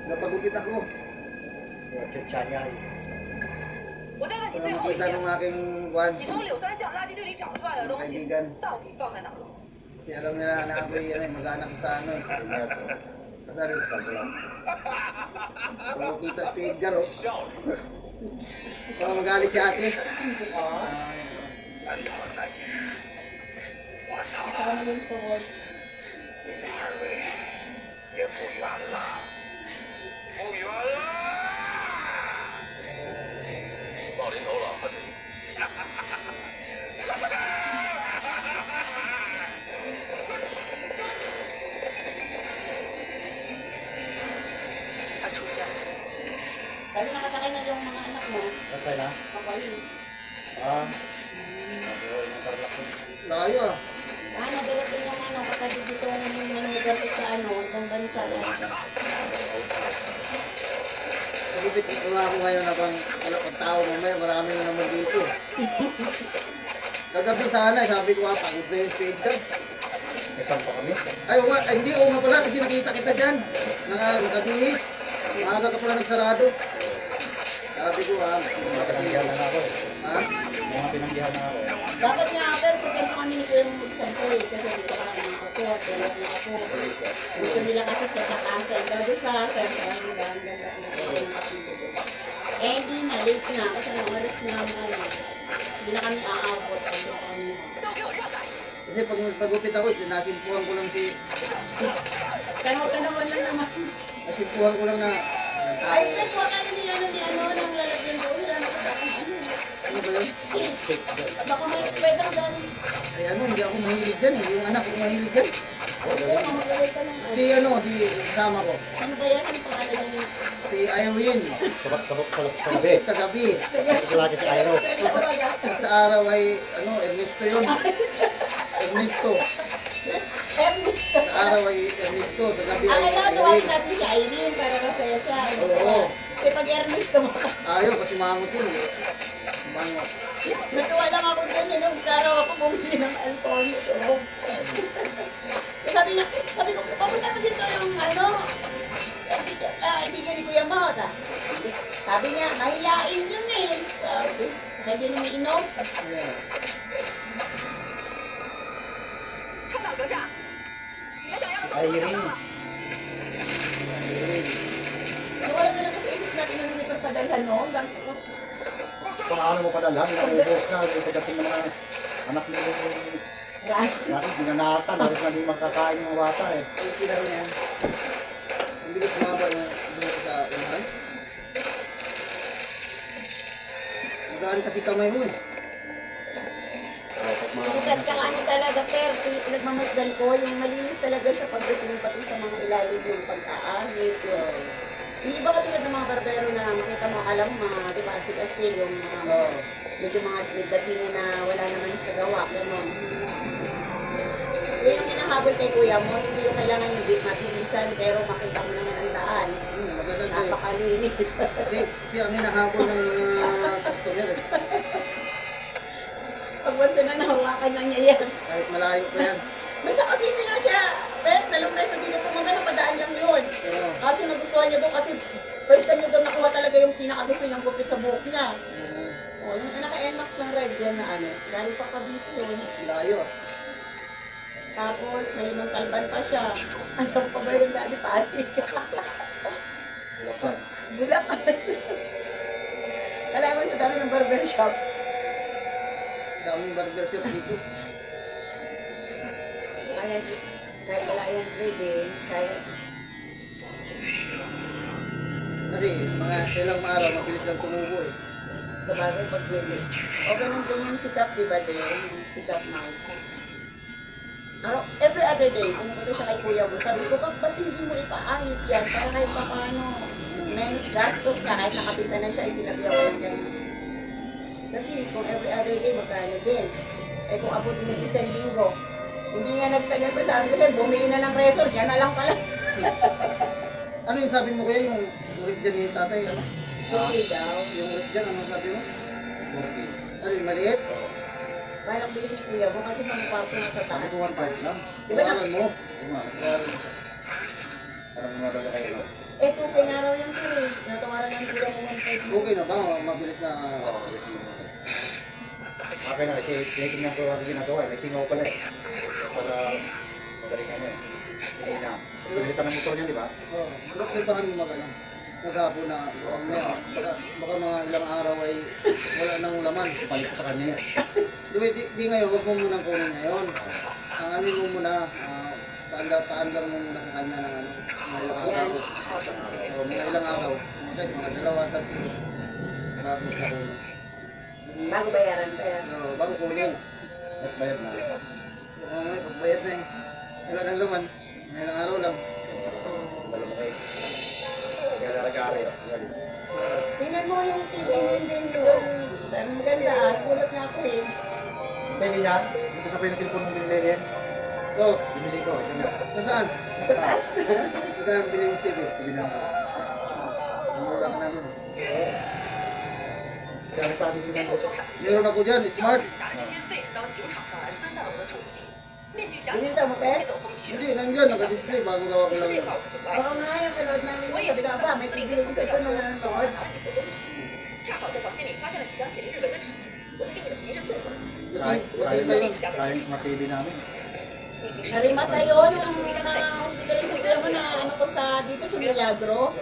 Napagupit ako. Chachanyay. 我再问你最后一 Nakita 遍， nung aking buwan, 你从柳丹巷垃圾堆里找出来的东西 kaibigan. 到底放在哪儿了？ Kasi alam nila na ako'y mag-anak ko sa ano eh. Kasali. Kasal ko lang. Kung makita si Edgar oh. Baka magalit si ate. Kasama yun sa work. 也不远了，不远了。到临头了，快点！他出现了。 Kasi nakasakay na yung mga anak mo. Okay na? Kapali. Ah. Layo ah. Nadalat din yung ano, kapatid dito yung manugal ko sa ano, itong bansa. Pagupit ko nga ako ngayon na pang tao mamaya, marami na naman dito. Kagabi sana, sabi ko nga, pagod na yung si Edgar. Isang pa kami? Ay, hindi, oo nga pala kasi nakita kita dyan. Nakabihis. Maaga ka pala nagsarado. Sabi ko ha, Mga pinanggihan na ako eh. ha? Mga pinanggihan na ako. Dapat nga, pero sa tempo kami ni Kuya mong magsampay, kasi dito ka kami nakapot, wala na ako. Gusto nila kasi sa kasal, daw sa center, ang ganda ng kapito. Eh, hindi na, late na, kasi ang oras na, hindi na kami aabot, ano kami. 都给我让开！ Kasi pag nagpagupit ako, nasimpuhan ko lang si... Tanaw-tanawan lang naman. Nasimpuhan ko lang na... Ay, nagkuha ka na ni ano, ng lalagyan doon, wala na sa akin, ano. Ano ba yun? Baka may expired ang dami. Ay ano, hindi ako mahilig dyan eh. Yung anak ko mahilig dyan. Pero mamagawin ka lang. Si ano, si kasama ko. Ano ba yan? Ang pangalan niya? Si Irene. Sabak sa gabi. Sa gabi. Ito lagi si Airo. Pag sa araw ay, ano, Ernesto yun. Ernesto. Sa araw ay Ernesto. Sa gabi Ang ay kailangan tawagin Irene. natin si Aileen para masaya siya. Oo. Kasi pag Ernesto mo, Ayaw kasi mangot yun eh. Mangot. natuwa lang ako dyan eh, nung karaw ako bumili ng Alfonso. Sabi ko, papunta mo dito yung ano, hindi niya ni Kuya Maut ah. Sabi niya, mahilain yun eh. Sabi, kaya din umiinom. Yeah. 看到阁下，别想要 Irene. Irene. Wala na lang sa isip natin yung isip padalhan no? Paano mo padalhan? Naubos na. Pagdating ng mga anak ni Gas. binanatan. Halos na hindi makakain yung bata eh. Ang kila niya. Ang bilis mababa yung buhok sa unahan. Magaan kasi kamay mo eh. Bukat ka ano talaga, pero nagmamasdan ko, yung malinis talaga siya pagdating pati sa mga ilalim yung pag-aahit. Yung iba katulad ng mga barbero na makita mo, alam mo, mga, di ba, astig-astig, yung Oo. medyo mga nagdatingin na wala naman sa gawa, gano'n. Yung hinahabol kay kuya mo, hindi yung kailangan yung matilisan, pero makita mo naman ang daan. Maganda eh. Napakalinis. Hindi, kasi ang hinahabol ng mga customer eh. Pag once na nahawakan na niya yan. Kahit malayo pa yan. Basta kapiti nga siya. Pero talong tayo sa dito pumunta, napadaan lang yun. Oo. Kaso nagustuhan niya doon kasi first time niya doon nakuha talaga yung pinakagusto niyang gupit sa buhok niya. O, yung naka-NMAX ng red yan na ano, galing pa Cavite yun. Layo. Tapos may nung kalban pa siya. Asan pa ba yung dati Pasig? Bulacan. Bulacan. Alam mo sa dami ng barbershop. Daming burger shop dito. Ayan, kahit wala yung grade eh, kahit Kasi mga ilang araw, mabilis lang tumubo eh. sa bagay pag-grade. O ganun din yung sikap, di ba din? Yung sikap na. Every other day, pumunta siya kay kuya mo, sabi ko, ba't hindi mo ipaahit yan? Para kahit pa paano, menos gastos ka, kahit nakapita na siya, sinabi ako ng ganyan. Kasi kung every other day, magkano din. Eh kung abutin ng isang linggo, hindi nga nagtagal pa sabi ko, bumili na ng resort, siya na lang pala. Ano yung sabi mo kaya yung ulit dyan ni tatay? Ano? Okay daw. Yung ulit dyan, ano sabi mo? Okay. Ano yung maliit? Parang bili ni kuya mo kasi mga kwarto na sa taas. Ito 1.5 lang. Bayaran mo. Ito nga. Bayaran. Parang madala kayo lang. Eh, kung kaya nga Okay na ba? Mabilis na... Okay na kasi tinitingnan ko ang ginagawa. Nagsingaw pala eh. Para magaling ano eh. Hindi na. Kasi nilitan ng motor niya, di ba? Oh, obserbahan mo mag-ano. Maghapon na, baka mga ilang araw ay wala nang laman. Balik ko sa kanya yan. Di ngayon, huwag mo munang kunin ngayon. Ang amin mo muna, paandar mo muna sa kanya ng ano, mga ilang araw. O, mga ilang araw. Kahit mga 2, 3. Bago sa kunin. Bago bayaran pa yan. So, bago kunin. At bayad na. Oo nga, pagbayad na eh. Wala nang laman. Mga ilang araw lang. Dalawa kayo. Kaya lalagari. Tingnan mo yung TV din doon. Ang maganda, kulat na ako eh. Pwede niya? Ito sa yung cellphone mong binili rin. So, Binili ko. Ito na. nasaan? Sa taas. Magkano bilhin yung Steve? Bibilang ko. Mura ka namin. Kaya nagsabi sila ng Meron ako dyan, smart. 先费到酒场上而分到了我的场地。面具侠 Binilta mo, Pet? 走风气， Hindi, nandyan, naka-display. Bago gawa ko lang 这 yun. 块我就不爱 Oo nga, yung panood namin yung sabi ka ba, may TV yung isa ko nung nanonood. 恰好在房间里发现了几张写着日文的纸，我就给你们急着送过来。 sayang smart TV namin. Narimata yun, yung na-hospitalize ko mo na ano ko sa, dito sa Milagro.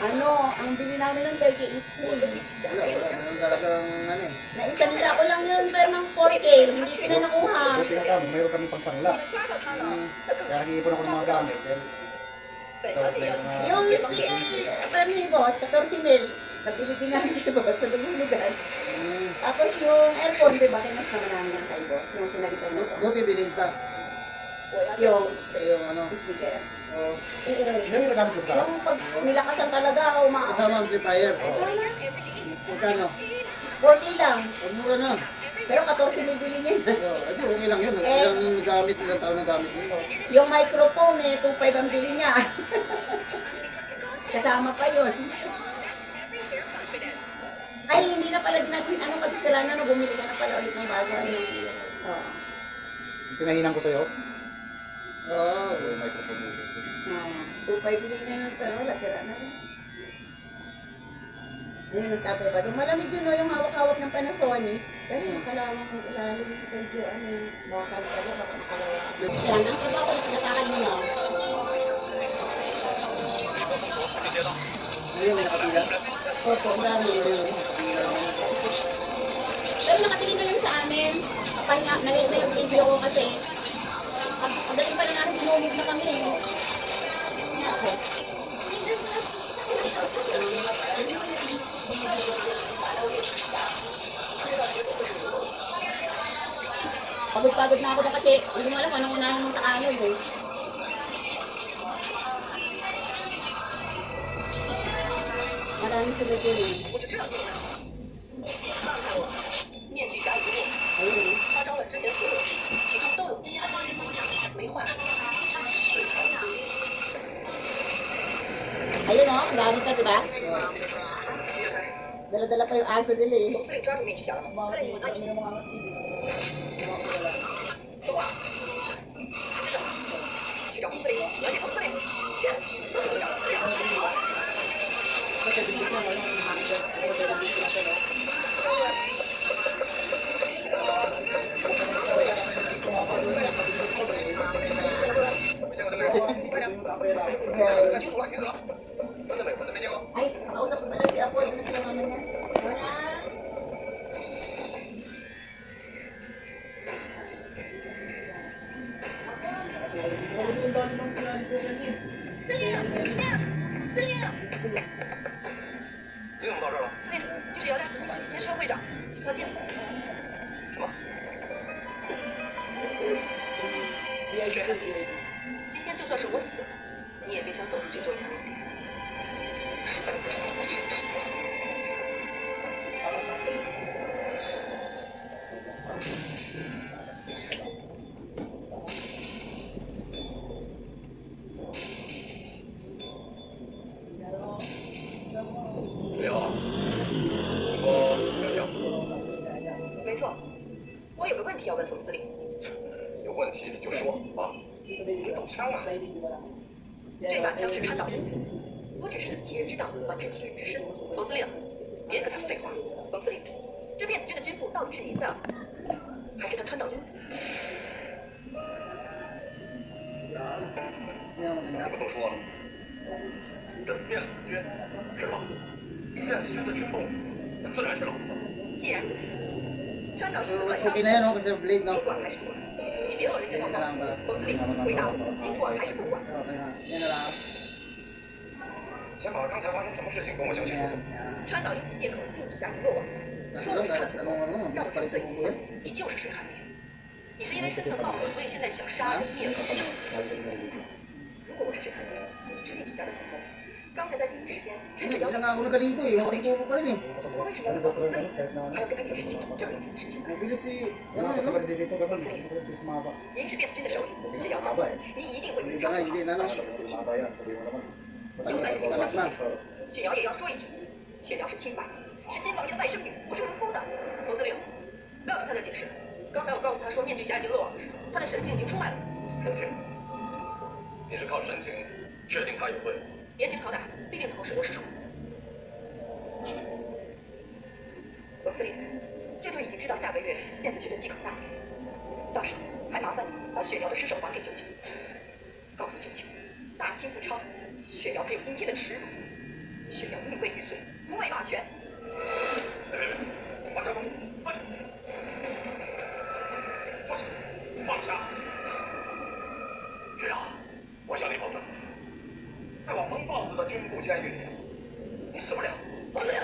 Ano, ang bili namin ng 38 Wala. Meron talagang ano eh. Naisa nila ko lang yun, pero ng 4K, hindi ko na nakuha. Buti na kami, mayroon kami pang sangla. 抓到他了，那更 Kaya nag-iipon ako ng mga gamit. Dahil 本小姐要 Yung speaker ni Boss, 14 mil. Napili din namin kay Boss sa lumang lugar. Tapos yung aircon, di ba, kinas naman namin yung kay Boss, yung pinalitan na to. Buti bininta. Yung Yung ano. speaker. Oh, Yan yung nagamit ko sa taas. Yung pag nilakasan talaga, kasama amplifier. Sana, Magkano? 40 lang. Ang mura na. Pero 14 mil bili niya. Oh, adi, okay lang yun. Ilang gamit, ilang taon na gamit mo. Yung microphone, 2.5 ang bili niya. Kasama pa yun. Ay, hindi na pala natin ano kasi sila na bumili ka na pala ulit ng bago. Oh. Pinahinang ko sa'yo. Oo. Yung microphone mo. 2.5 bili niya nun, pero wala, sira na rin. Ayun, nagtatay ba? Malamig yun, no, yung hawak-hawak ng Panasonic. Kasi makalawang kung ilalim ko kayo, ano, bakal pala, baka makalawang. Yan, ang trabaho ko, sinatakan nyo na. Ayun, may nakapila. Opo, ang dami. Pero nakatingin na yun sa amin. Papahinga, nalit na yung video ko kasi. Pagdating pa na namin, binumog na kami eh. Ako. Pagod-pagod na ako na kasi hindi mo alam anong unahin mong Tagalog eh. Maraming sila din eh. 我就知道这样。看看我，面具侠一幕， Ayun eh. 他招了之前所有的事情，其中都有内涵，没坏事。水塘堆， Ayun o, ang dami pa diba? Dala-dala pa yung aso nila eh. 总司令抓住面具侠了吗？走啊！是，去找总司令，了解总司令。去，都是找总司令。 Kasi hindi ko naman yung aso. Dala-dala pa sila pero. Ay, nakausap ko pala si Apo. Ano na sila naman niya?不用到这儿了。司令，就是姚家实力协商会长，要见。什么？今天就算是我死了，你也别想走出这座府。 没错，我有个问题要问总司令。有问题你就说啊，别动枪了。这把枪是川岛人子，我只是以其人之道还治其人之身。冯司令，别跟他废话。冯司令，这辫子军的军部到底是您的，还是他川岛英子？ Hindi naman maganda. 我们都说了，这面子军是老子，面子军的军部自然是老子。既然如此，川岛英子 Mas 管上， okay na yan, no? Kasi blade, no? 您管还是不管？你别老人先报告。冯司令，回答我，您管还是不管？ Okay na. Yan na lang. 先把刚才发生什么事情跟我讲清楚。 川岛英子借口并举下级落网，说我 Alam, 是他的 tanong ano, 让 mas 我 palit 对 sa kukuha. 你就是水海绵。你是因为身份爆火，所以现在想杀人灭口。如果我是水海绵，是你底下的同谋，刚才在第一时间趁着 Hindi, 邀 isa 请 nga ako nagkalito eh. Ako nagtubo pa rin eh. 我为什么要报司令？还要跟他解释清楚，证明自己是清白。 Mabilis si... ano Ano, sa ano? dito ganun, hindi sumaba. 您是辫子军的首领，是要相信您一定会如 Hindi 常 na, 处 hindi 罚 na, no? 血流不清。 Sumaba yan, sabi mo naman. 就算是你不相信 Labas 血 na. 雪瑶也要说一句，雪瑶是清白，是金王爷的外甥女，不是无辜的。冯司令，不要听他的解释。刚才我告诉他说面具侠已经落网的时候，他的神情已经出来了。神情，你是靠神情确定他有罪？严刑拷打，必定能够水落石出。冯司令，舅舅已经知道下个月电子局的祭孔大典，到时还麻烦你把雪瑶的尸首还给舅舅，告诉舅舅，大清不昌，雪瑶才有今天的耻辱。雪瑶命为玉碎，不为马权。放下，放下，放下，放下！雪瑶，我向你保证，在我冯豹子的军部监狱里，你死不了。冯司令，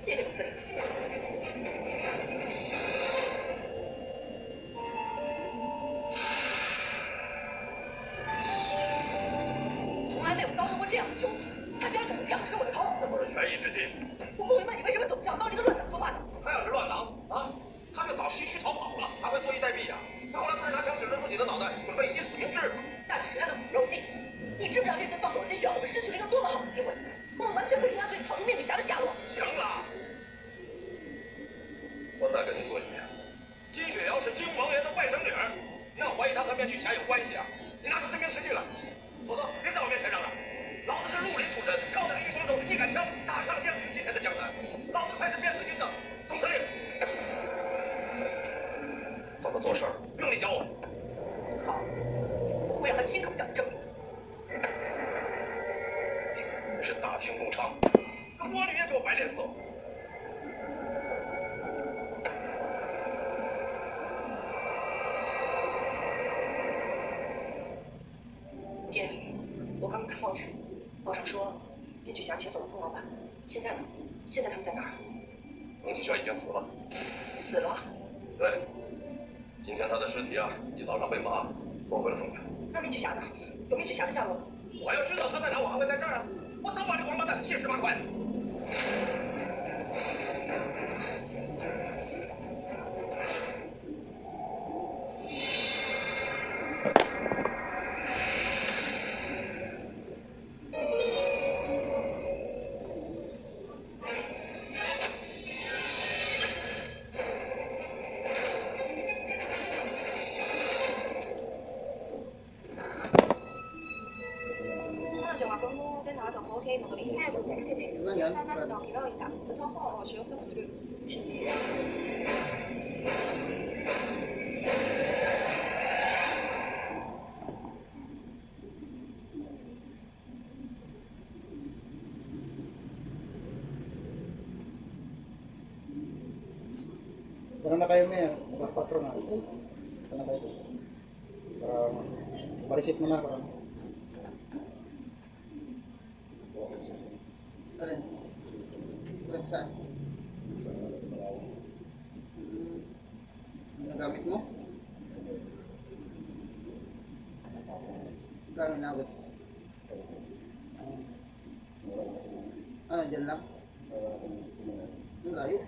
谢谢冯司令。从来没有遭受过这样的羞辱，他居然敢强吃我的头！这不是权宜之计。我不明白你为什么总是要帮这个乱党说话呢？他要是乱党啊，他就早袭虚逃跑了，还会坐以待毙呀。他后来不是拿枪指着自己的脑袋，准备以死明志？但是他的苦肉计，你知不知道这次放走了这血瑶，我们失去了一个多么好的机会？我们完全可以让他对逃出面具侠的下落。成了。我再跟你说一遍，金雪瑶是金王爷的外甥女儿，你要怀疑她和面具侠有关系啊，你拿出真凭实据来，否则别在我面前嚷嚷。老子是绿林出身，靠着一双手一杆枪，打下了亮起今天的江南。老子才是辫子军的总司令。怎么做事儿，不用你教我。好，我会让他亲口向你证明。是大清不昌，可魔女也给我摆脸色。爹，我刚刚看报纸，报上说面具侠请走了龚老板，现在呢？现在他们在哪儿？宁启轩已经死了。死了？对，今天他的尸体啊，一早上被马拖回了冯家。那面具侠呢？有面具侠的下落吗？我要知道他在哪，我还会在这儿啊！我早把这王八蛋7、18块。就話講咯，跟住我就好 OK 同佢哋聽到Ano yan? 三番知道提到一打，这套话我学了3个月。Ano na kayo may mas 4 na. Ano na kayo? Para parisit mo na para. Ano rin? Rin saan? Ano nagamit mo? Gano'n nabot? Ano, dyan lang? Ang layo.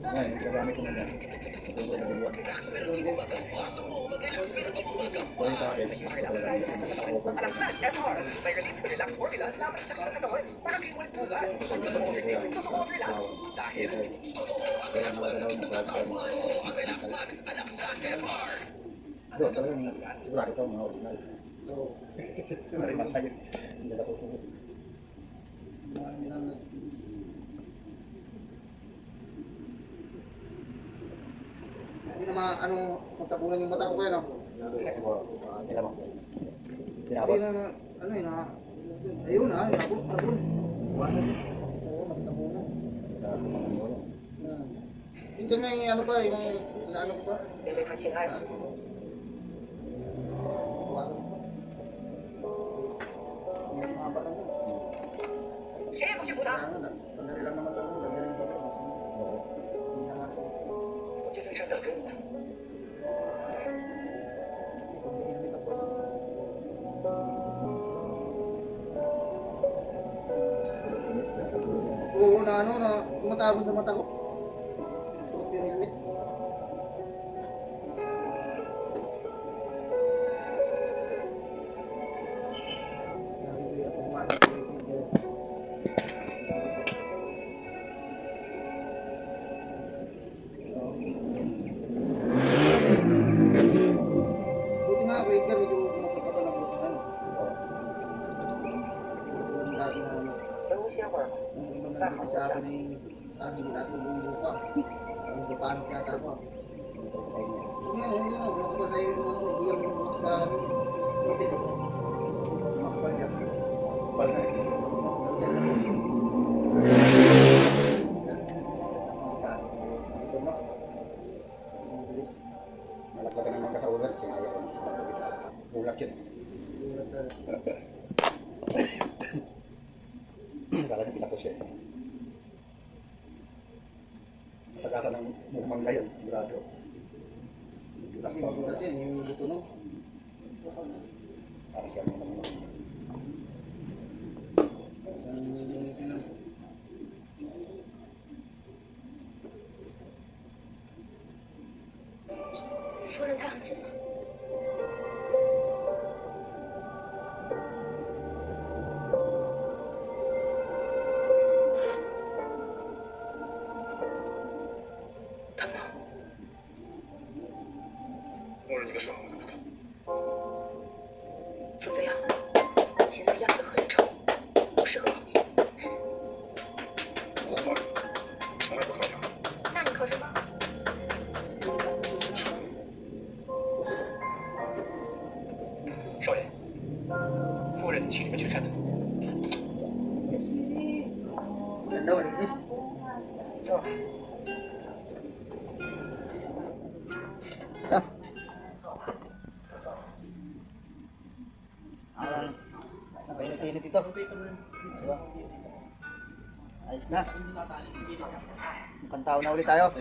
Ngayon, gagamit ko na yan. Kung sa akin, gusto ko talaga gising naka-open sa Alaksas FR. May relief relax formula laban sa sakit ng katawan para kayo ulit bukas. Totoo relax. Dahil kaya nakagalaw ng program. Doon, talagang sigurado ka mga original. So, Siyempre matayin. Hindi na tutubos. hindi na ano, magtabunan yung mata ko kaya, no? Hindi na siguro. Kailan mo? Hindi Pinabot. na, ano yun, ha? Ayun, ha? Nabun. Buwasan. Oo, magtabunan. Kaya sa mga nyo. Minsan may ano pa, yung ano ko pa. 面对他亲爱的， Mas mahabat lang to. 谁也不许扶他。 Kaya nga, sandali lang naman ito. Ganyan sa akin. Hindi na nga. 我就在这儿等着你们。 Oo, na ano, na tumatabon sa mata ko. Suot yung helmet. Sabi ko yung pumasok ko yung buti nga, wait ka, medyo kumapal ka pa ng buti ano. Yung dati na ano. 等我歇会儿吧。 Yung ibang nagbibig sa akin ay hindi natin bumubo pa. Ang bupanot yata ako. Ngayon, ako pa sa iyo yung ano, bigyan mo sa akin. Buti ko. Makapal siya. Pal na eh. Ito na. Ang bilis. Malaglagan naman ka sa ulan. Kaya ayaw. Bulak yun. Ulat na. Kala niya pinatos siya. Masagasan ng mukmang ngayon. Sigurado. Butas Kasi pa. mabutas yan, yung buto no. Para siya may naman.夫人，她很近吗？疼吗？摸着你的手，不疼。怎么样？你现在样子很丑，不适合你。我喝，从来不喝茶。那你喝什么？少爷，夫人请你们去山。 Ganda, malinis. 坐。 Ah, 坐吧，都坐下。 ang kainit-init ito. Diba? Ayos na. Mukhang tao na ulit tayo.